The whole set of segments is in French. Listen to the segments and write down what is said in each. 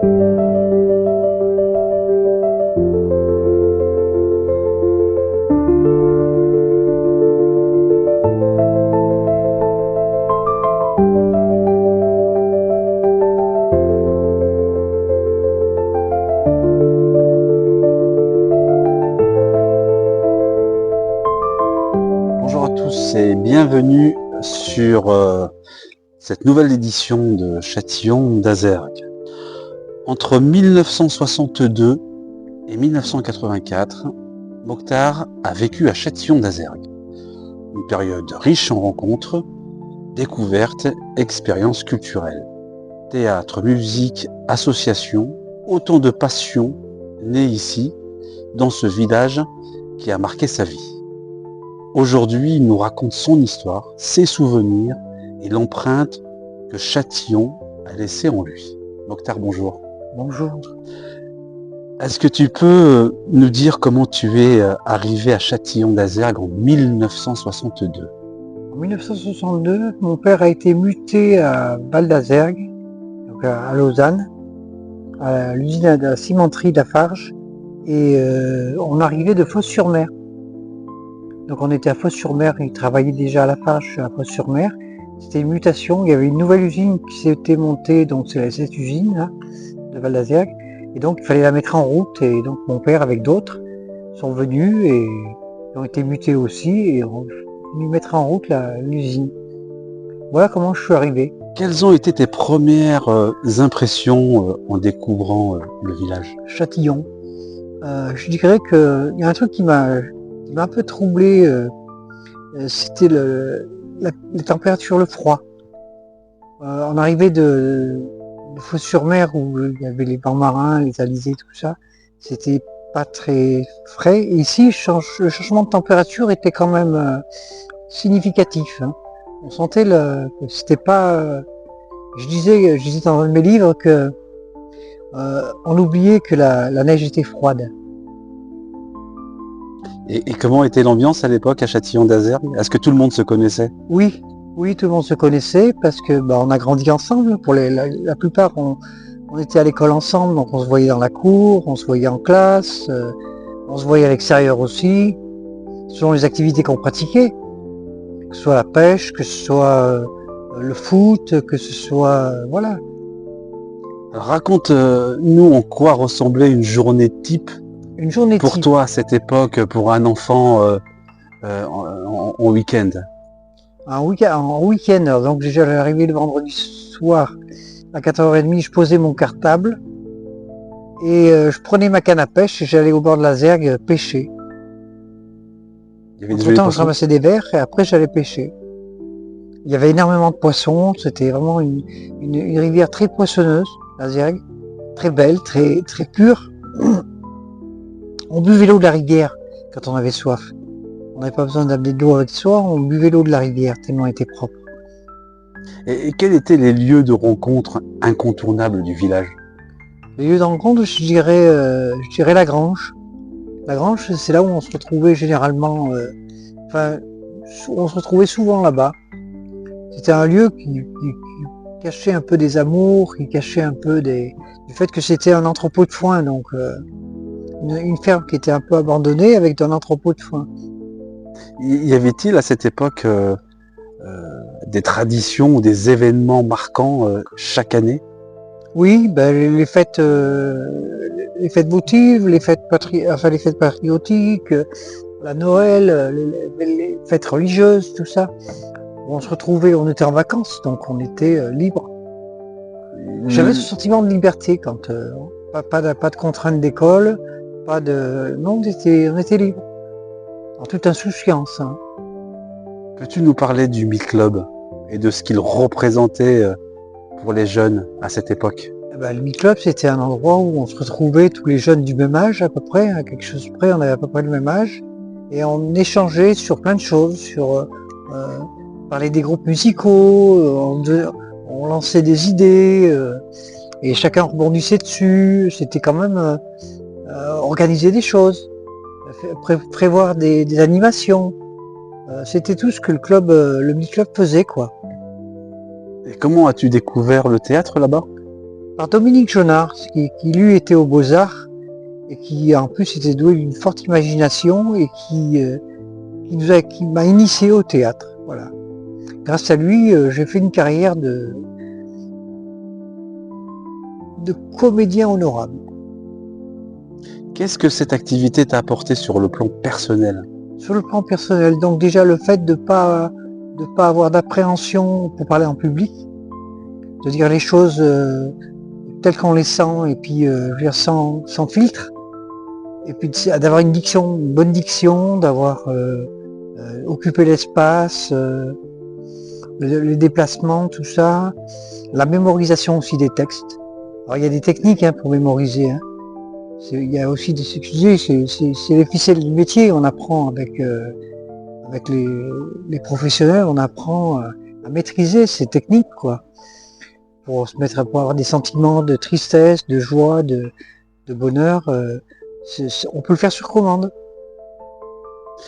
Bonjour à tous et bienvenue sur cette nouvelle édition de Châtillon d'Azergues. Entre 1962 et 1984, Mokhtar a vécu à Châtillon d'Azergues. Une période riche en rencontres, découvertes, expériences culturelles. Théâtre, musique, association, autant de passions nées ici, dans ce village qui a marqué sa vie. Aujourd'hui, il nous raconte son histoire, ses souvenirs et l'empreinte que Châtillon a laissée en lui. Mokhtar, bonjour. Bonjour. Est-ce que tu peux nous dire comment tu es arrivé à Châtillon d'Azergues en 1962? En 1962, mon père a été muté à Val d'Azergues, donc à Lausanne, à l'usine de la cimenterie Lafarge, et on arrivait de Fos-sur-Mer. Donc on était à Fos-sur-Mer, il travaillait déjà à Lafarge à Fos-sur-Mer. C'était une mutation, il y avait une nouvelle usine qui s'était montée, donc c'est cette usine là, de Val d'Azergues, et donc il fallait la mettre en route, et donc mon père avec d'autres sont venus et ont été mutés aussi, et ont venu mettre en route l'usine. Voilà comment je suis arrivé. Quelles ont été tes premières impressions en découvrant le village? Châtillon. Je dirais qu'il y a un truc qui m'a un peu troublé, c'était les températures, le froid. On arrivait de Fos-sur-Mer où il y avait les bancs marins, les alizés, tout ça. C'était pas très frais. Et ici, le changement de température était quand même significatif. Hein. On sentait que c'était pas... Je disais dans un de mes livres que on oubliait que la neige était froide. Et comment était l'ambiance à l'époque à Châtillon d'Azergues? Est-ce que tout le monde se connaissait? Oui, tout le monde se connaissait parce que on a grandi ensemble. Pour la plupart, on était à l'école ensemble, donc on se voyait dans la cour, on se voyait en classe, on se voyait à l'extérieur aussi, selon les activités qu'on pratiquait, que ce soit la pêche, que ce soit le foot, que ce soit... voilà. Raconte-nous en quoi ressemblait une journée type Une journée pour type. toi à cette époque, pour un enfant en week-end. En week-end, donc j'allais arriver le vendredi soir à 4h30, je posais mon cartable et je prenais ma canne à pêche et j'allais au bord de la Zergue pêcher. Entre-temps, je ramassais des vers et après j'allais pêcher. Il y avait énormément de poissons, c'était vraiment une rivière très poissonneuse, la Zergue, très belle, très pure. On buvait l'eau de la rivière quand on avait soif. On n'avait pas besoin d'amener de l'eau avec soi, on buvait l'eau de la rivière tellement elle était propre. Et quels étaient les lieux de rencontre incontournables du village? Les lieux de rencontre, je dirais la grange. La grange, c'est là où on se retrouvait généralement, on se retrouvait souvent là-bas. C'était un lieu qui cachait un peu des amours, qui cachait un peu du fait que c'était un entrepôt de foin, donc une ferme qui était un peu abandonnée avec un entrepôt de foin. Y avait-il à cette époque des traditions ou des événements marquants chaque année? Oui, les fêtes votives, les fêtes patriotiques, la Noël, les fêtes religieuses, tout ça. On se retrouvait, on était en vacances, donc on était libre. J'avais ce sentiment de liberté quand pas de contraintes d'école, non, on était libre, en toute insouciance. Hein. Peux-tu nous parler du Mi-Club et de ce qu'il représentait pour les jeunes à cette époque? Le Mi-Club, c'était un endroit où on se retrouvait tous les jeunes du même âge à peu près, à quelque chose près, on avait à peu près le même âge, et on échangeait sur plein de choses, sur parler des groupes musicaux, on lançait des idées, et chacun rebondissait dessus. C'était quand même organiser des choses, prévoir des animations. C'était tout ce que le Mi-Club faisait, quoi. Et comment as-tu découvert le théâtre là-bas? par Dominique Jonard, qui lui était aux Beaux-Arts et qui en plus était doué d'une forte imagination et qui m'a initié au théâtre. Voilà. Grâce à lui, j'ai fait une carrière de comédien honorable. Qu'est-ce que cette activité t'a apporté sur le plan personnel? Sur le plan personnel, donc déjà le fait de pas avoir d'appréhension pour parler en public, de dire les choses telles qu'on les sent et puis je veux dire, sans filtre, et puis d'avoir une bonne diction, d'avoir occupé l'espace, les déplacements, tout ça, la mémorisation aussi des textes. Alors il y a des techniques pour mémoriser. Il y a aussi des sujets, c'est les ficelles du métier. On apprend avec les professionnels, on apprend à maîtriser ces techniques, quoi, pour avoir des sentiments de tristesse, de joie, de bonheur. On peut le faire sur commande.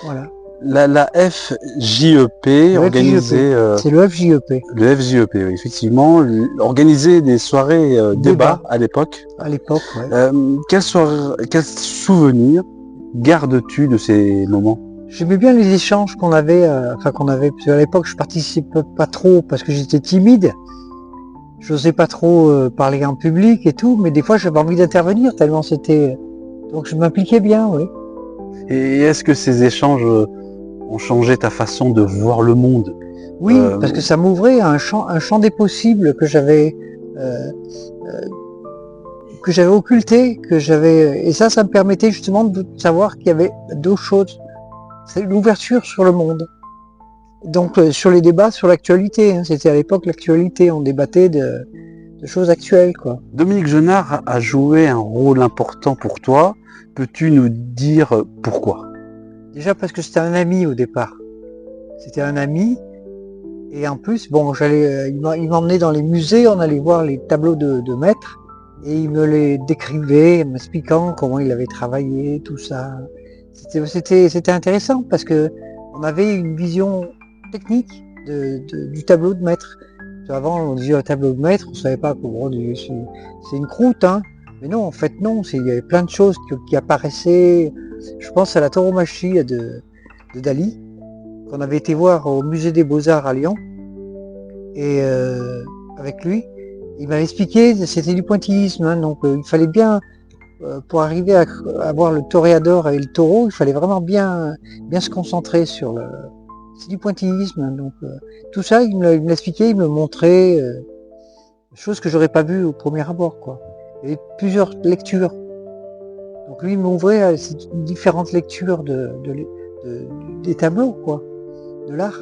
Voilà. La FJEP organisait c'est le FJEP. le FJEP, oui, effectivement, organisait des soirées débats à l'époque. À l'époque, ouais. Quel souvenir gardes-tu de ces moments? J'aimais bien les échanges qu'on avait, parce qu'à l'époque je participais pas trop parce que j'étais timide. J'osais pas trop parler en public et tout, mais des fois j'avais envie d'intervenir tellement c'était. Donc je m'impliquais bien, oui. Et est-ce que ces échanges ont changé ta façon de voir le monde? Oui, parce que ça m'ouvrait à un champ des possibles que j'avais occulté, et ça me permettait justement de savoir qu'il y avait d'autres choses. C'est l'ouverture sur le monde. Donc sur les débats, sur l'actualité, c'était à l'époque l'actualité, on débattait de choses actuelles, quoi. Dominique Jonard a joué un rôle important pour toi. Peux-tu nous dire pourquoi? Déjà parce que c'était un ami au départ. C'était un ami, et en plus, bon, il m'emmenait dans les musées, on allait voir les tableaux de maîtres, et il me les décrivait, m'expliquant comment il avait travaillé, tout ça. C'était intéressant parce que on avait une vision technique du tableau de maître. Avant, on disait un tableau de maître, on savait pas comment c'est une croûte, mais non, en fait non, il y avait plein de choses qui apparaissaient. Je pense à la tauromachie de Dali, qu'on avait été voir au musée des Beaux-Arts à Lyon, et avec lui, il m'avait expliqué, c'était du pointillisme, donc il fallait bien, pour arriver à voir le toréador et le taureau, il fallait vraiment bien se concentrer sur c'est du pointillisme, donc tout ça, il me l'expliquait, il me montrait, choses que j'aurais pas vues au premier abord, quoi. Il y avait plusieurs lectures. Donc lui, il m'ouvrait à ces différentes lectures des tableaux, quoi, de l'art.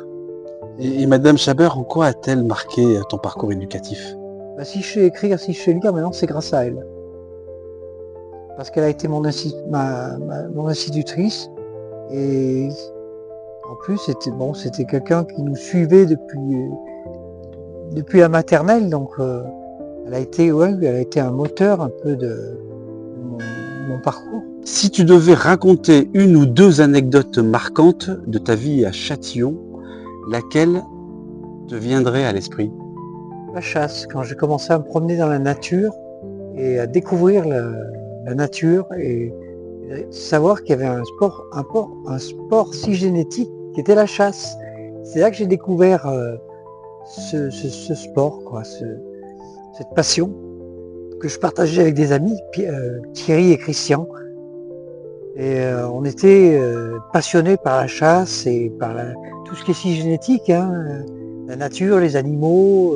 Et Madame Chabert, en quoi a-t-elle marqué ton parcours éducatif? Si je sais écrire, si je sais lire, maintenant c'est grâce à elle. Parce qu'elle a été mon institutrice, et en plus c'était quelqu'un qui nous suivait depuis la maternelle, donc elle a été un moteur un peu de mon parcours. Si tu devais raconter une ou deux anecdotes marquantes de ta vie à Châtillon, laquelle te viendrait à l'esprit? La chasse, quand j'ai commencé à me promener dans la nature et à découvrir la nature et savoir qu'il y avait un sport si génétique qui était la chasse. C'est là que j'ai découvert ce sport, quoi, cette passion que je partageais avec des amis, Thierry et Christian. Et on était passionnés par la chasse et par tout ce qui est si génétique, la nature, les animaux,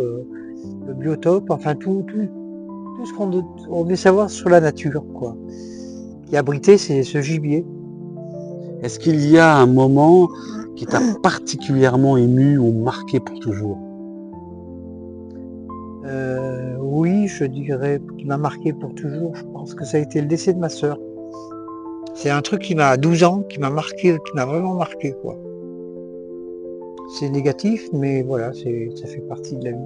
le biotope, enfin tout ce qu'on veut savoir sur la nature, quoi, qui abritait ce gibier. Est-ce qu'il y a un moment qui t'a particulièrement ému ou marqué pour toujours? Oui, je dirais qu'il m'a marqué pour toujours. Je pense que ça a été le décès de ma sœur. C'est un truc qui m'a à 12 ans, qui m'a marqué, qui m'a vraiment marqué, quoi. C'est négatif, mais voilà, ça fait partie de la vie.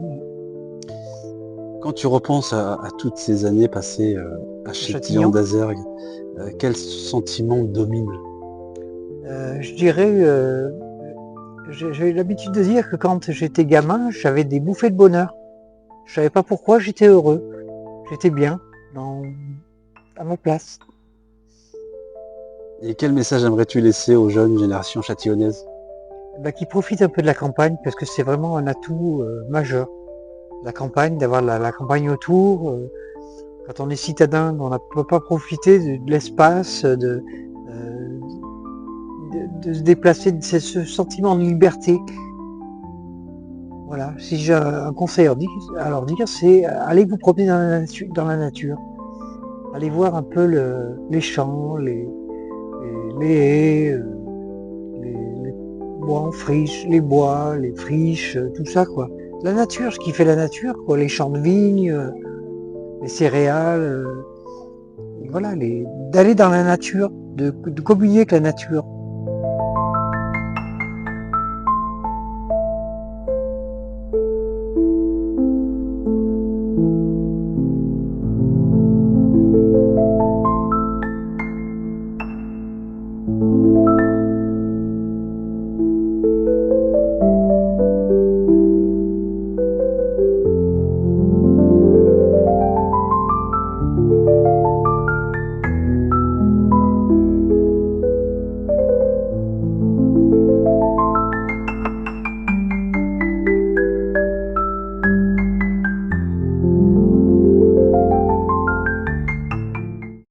Quand tu repenses à toutes ces années passées à Châtillon d'Azergues, quel sentiment domine? Je dirais, j'ai l'habitude de dire que quand j'étais gamin, j'avais des bouffées de bonheur. Je savais pas pourquoi, j'étais heureux. j'étais bien à ma place. Et quel message aimerais-tu laisser aux jeunes générations châtillonnaises? Qui profitent un peu de la campagne parce que c'est vraiment un atout majeur. La campagne, d'avoir la campagne autour. Quand on est citadin, on ne peut pas profiter de l'espace, de se déplacer, de ce sentiment de liberté. Voilà, si j'ai un conseil à leur dire, c'est allez vous promener dans la nature. Allez voir un peu les champs, les haies, les bois en friche, les bois, les friches, tout ça quoi. La nature, ce qui fait la nature, quoi, les champs de vignes, les céréales, voilà, d'aller dans la nature, de communier avec la nature.